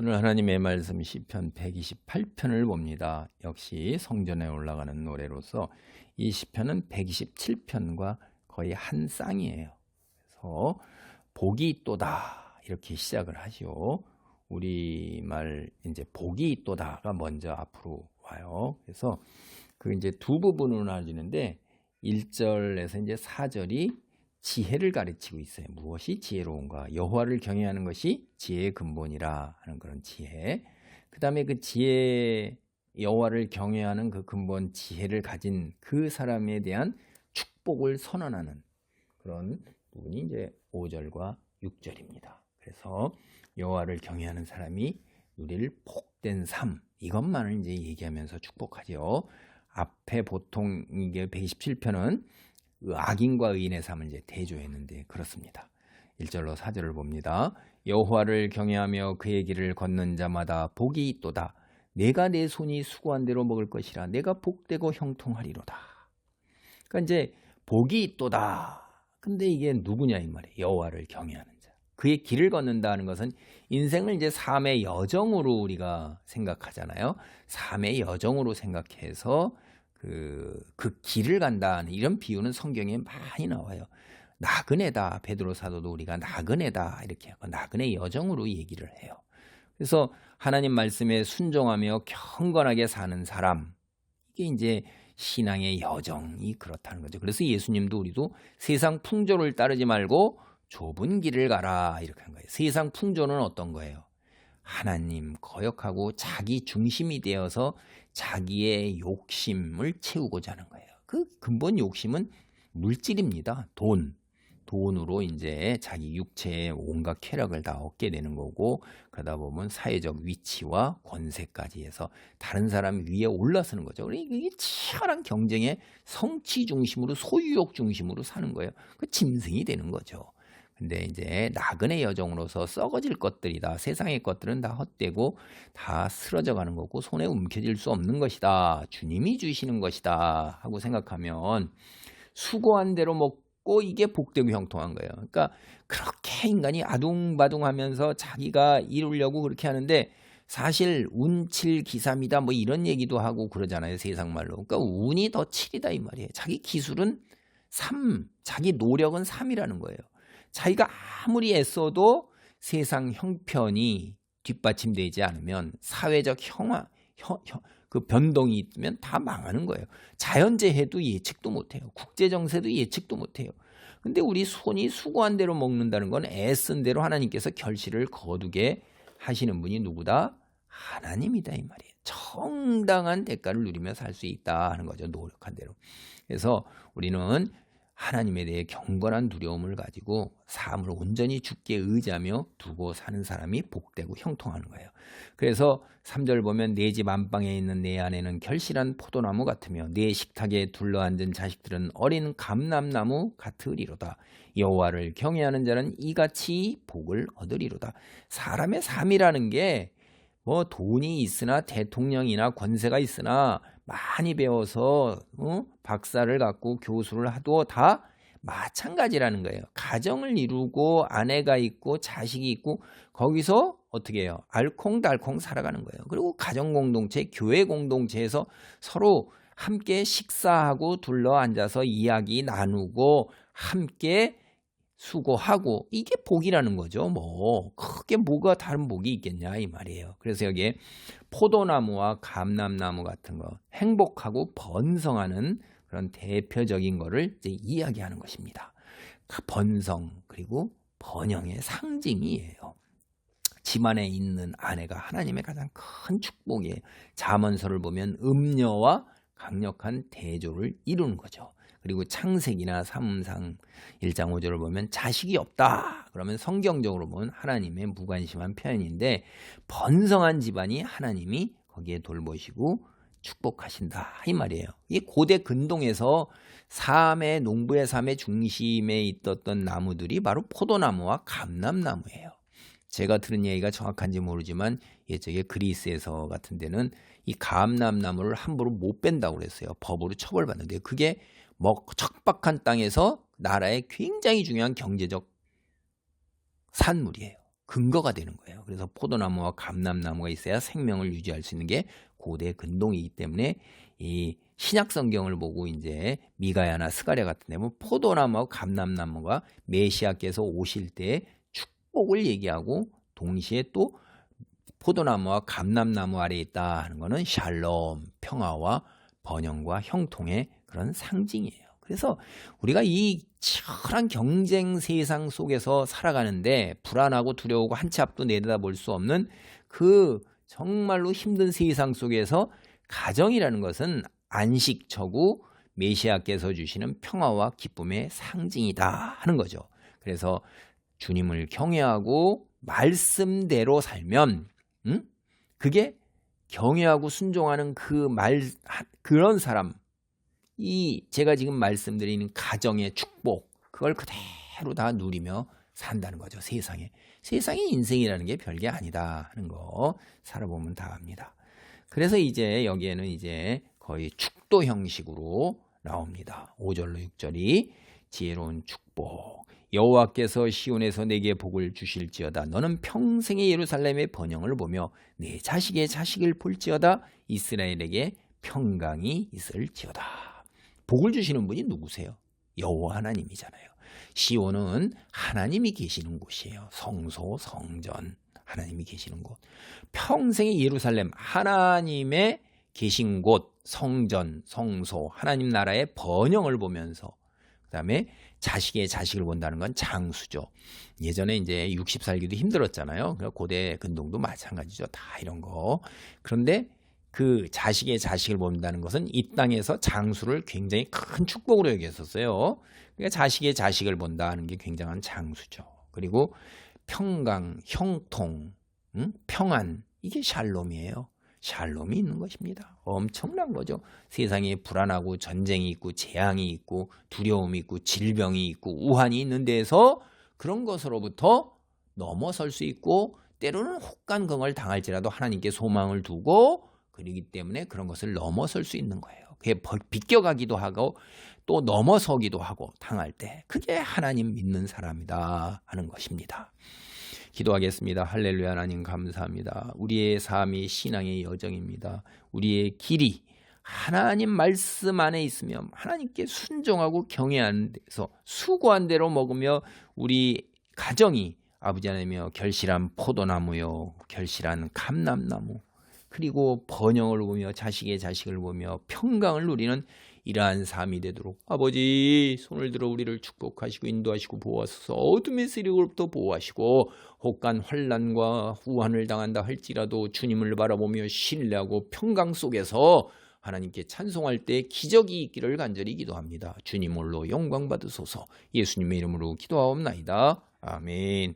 오늘 하나님의 말씀 시편 128편을 봅니다. 역시 성전에 올라가는 노래로서 이 시편은 127편과 거의 한 쌍이에요. 그래서 복이 있도다 이렇게 시작을 하죠. 우리말 이제 복이 있도다가 먼저 앞으로 와요. 그래서 그 이제 두 부분으로 나눠지는데 1절에서 이제 4절이 지혜를 가르치고 있어요. 무엇이 지혜로운가? 여호와를 경외하는 것이 지혜의 근본이라 하는 그런 지혜. 그 다음에 그 지혜, 여호와를 경외하는 그 근본 지혜를 가진 그 사람에 대한 축복을 선언하는 그런 부분이 이제 5절과 6절입니다. 그래서 여호와를 경외하는 사람이 누릴 복된 삶, 이것만을 이제 얘기하면서 축복하죠. 앞에 보통 이게 127편은 악인과 의인의 삶을 이제 대조했는데 그렇습니다. 1절로 4절을 봅니다. 여호와를 경외하며 그의 길을 걷는 자마다 복이 있도다. 내가 내 손이 수고한 대로 먹을 것이라. 내가 복되고 형통하리로다. 그러니까 이제 복이 있도다. 근데 이게 누구냐 이 말이에요. 여호와를 경외하는 자. 그의 길을 걷는다는 것은 인생을 이제 삶의 여정으로 우리가 생각하잖아요. 삶의 여정으로 생각해서 그 길을 간다는 이런 비유는 성경에 많이 나와요. 나그네다. 베드로 사도도 우리가 나그네다 이렇게 하고 나그네 여정으로 얘기를 해요. 그래서 하나님 말씀에 순종하며 경건하게 사는 사람, 이게 이제 신앙의 여정이 그렇다는 거죠. 그래서 예수님도 우리도 세상 풍조를 따르지 말고 좁은 길을 가라 이렇게 한 거예요. 세상 풍조는 어떤 거예요? 하나님 거역하고 자기 중심이 되어서 자기의 욕심을 채우고자 하는 거예요. 그 근본 욕심은 물질입니다. 돈으로 이제 자기 육체의 온갖 쾌락을 다 얻게 되는 거고, 그러다 보면 사회적 위치와 권세까지 해서 다른 사람 위에 올라서는 거죠. 그러니까 이게 치열한 경쟁의 성취 중심으로, 소유욕 중심으로 사는 거예요. 그 짐승이 되는 거죠. 근데 이제 나그네 여정으로서 썩어질 것들이다. 세상의 것들은 다 헛되고 다 쓰러져 가는 거고 손에 움켜쥘 수 없는 것이다. 주님이 주시는 것이다 하고 생각하면 수고한 대로 먹고 이게 복되고 형통한 거예요. 그러니까 그렇게 인간이 아둥바둥하면서 자기가 이루려고 그렇게 하는데 사실 운칠기삼이다 뭐 이런 얘기도 하고 그러잖아요. 세상 말로. 그러니까 운이 더 칠이다 이 말이에요. 자기 기술은 3, 자기 노력은 3이라는 거예요. 자기가 아무리 애써도 세상 형편이 뒷받침되지 않으면 사회적 그 변동이 있으면 다 망하는 거예요. 자연재해도 예측도 못해요. 국제정세도 예측도 못해요. 근데 우리 손이 수고한 대로 먹는다는 건 애쓴 대로 하나님께서 결실을 거두게 하시는 분이 누구다? 하나님이다 이 말이에요. 정당한 대가를 누리며 살 수 있다 하는 거죠. 노력한 대로. 그래서 우리는 하나님에 대해 경건한 두려움을 가지고 삶을 온전히 주께 의지하며 두고 사는 사람이 복되고 형통하는 거예요. 그래서 3절 보면 내 집 안방에 있는 내 아내는 결실한 포도나무 같으며 내 식탁에 둘러앉은 자식들은 어린 감람나무 같으리로다. 여호와를 경외하는 자는 이같이 복을 얻으리로다. 사람의 삶이라는 게 뭐 돈이 있으나 대통령이나 권세가 있으나 많이 배워서 박사를 갖고 교수를 해도 다 마찬가지라는 거예요. 가정을 이루고 아내가 있고 자식이 있고 거기서 어떻게 해요? 알콩달콩 살아가는 거예요. 그리고 가정 공동체, 교회 공동체에서 서로 함께 식사하고 둘러 앉아서 이야기 나누고 함께 수고하고 이게 복이라는 거죠. 뭐 크게 뭐가 다른 복이 있겠냐 이 말이에요. 그래서 여기에 포도나무와 감람나무 같은 거 행복하고 번성하는 그런 대표적인 거를 이제 이야기하는 것입니다. 번성 그리고 번영의 상징이에요. 집안에 있는 아내가 하나님의 가장 큰 축복이에요. 잠언서를 보면 음녀와 강력한 대조를 이루는 거죠. 그리고 창세기나 사무상 1장 5절을 보면 자식이 없다. 그러면 성경적으로 보면 하나님의 무관심한 표현인데 번성한 집안이 하나님이 거기에 돌보시고 축복하신다 이 말이에요. 이 고대 근동에서 삶의 농부의 삶의 중심에 있었던 나무들이 바로 포도나무와 감람나무예요. 제가 들은 얘기가 정확한지 모르지만 예적에 그리스에서 같은 데는 이 감람나무를 함부로 못 뺀다고 그랬어요. 법으로 처벌받는데 그게 척박한 땅에서 나라의 굉장히 중요한 경제적 산물이에요. 근거가 되는 거예요. 그래서 포도나무와 감람나무가 있어야 생명을 유지할 수 있는 게 고대 근동이기 때문에 이 신약 성경을 보고 이제 미가야나 스가랴 같은 데 보면 포도나무와 감람나무가 메시아께서 오실 때 축복을 얘기하고 동시에 또 포도나무와 감람나무 아래에 있다 하는 거는 샬롬, 평화와 번영과 형통의 그런 상징이에요. 그래서 우리가 이 치열한 경쟁 세상 속에서 살아가는데 불안하고 두려우고 한 치 앞도 내다볼 수 없는 그 정말로 힘든 세상 속에서 가정이라는 것은 안식처고 메시아께서 주시는 평화와 기쁨의 상징이다 하는 거죠. 그래서 주님을 경외하고 말씀대로 살면 그게 경외하고 순종하는 그런 사람, 이 제가 지금 말씀드리는 가정의 축복, 그걸 그대로 다 누리며 산다는 거죠. 세상에 인생이라는 게 별게 아니다 하는 거 살아보면 다 압니다. 그래서 이제 여기에는 이제 거의 축도 형식으로 나옵니다. 5절로 6절이 지혜로운 축복. 여호와께서 시온에서 내게 복을 주실지어다. 너는 평생의 예루살렘의 번영을 보며 내 자식의 자식을 볼지어다. 이스라엘에게 평강이 있을지어다. 복을 주시는 분이 누구세요? 여호와 하나님이잖아요. 시온은 하나님이 계시는 곳이에요. 성소, 성전, 하나님이 계시는 곳. 평생의 예루살렘, 하나님의 계신 곳, 성전, 성소, 하나님 나라의 번영을 보면서 그 다음에 자식의 자식을 본다는 건 장수죠. 예전에 이제 60살기도 힘들었잖아요. 고대 근동도 마찬가지죠. 다 이런 거. 그런데 그 자식의 자식을 본다는 것은 이 땅에서 장수를 굉장히 큰 축복으로 여겼었어요. 그러니까 자식의 자식을 본다는 게 굉장한 장수죠. 그리고 평강, 형통, 평안, 이게 샬롬이에요. 샬롬이 있는 것입니다. 엄청난 거죠. 세상에 불안하고 전쟁이 있고 재앙이 있고 두려움이 있고 질병이 있고 우환이 있는 데에서 그런 것으로부터 넘어설 수 있고 때로는 혹간경을 당할지라도 하나님께 소망을 두고 그러기 때문에 그런 것을 넘어설 수 있는 거예요. 그게 비껴가기도 하고 또 넘어서기도 하고 당할 때 그게 하나님 믿는 사람이다 하는 것입니다. 기도하겠습니다. 할렐루야. 하나님 감사합니다. 우리의 삶이 신앙의 여정입니다. 우리의 길이 하나님 말씀 안에 있으며 하나님께 순종하고 경외하는 데서 수고한 대로 먹으며 우리 가정이 아버지 하나님이여 결실한 포도나무요 결실한 감람나무 그리고 번영을 보며 자식의 자식을 보며 평강을 누리는 이러한 삶이 되도록 아버지 손을 들어 우리를 축복하시고 인도하시고 보호하소서. 어둠의 세력으로부터 보호하시고 혹간 환난과 후환을 당한다 할지라도 주님을 바라보며 신뢰하고 평강 속에서 하나님께 찬송할 때 기적이 있기를 간절히 기도합니다. 주님 홀로 영광 받으소서. 예수님의 이름으로 기도하옵나이다. 아멘.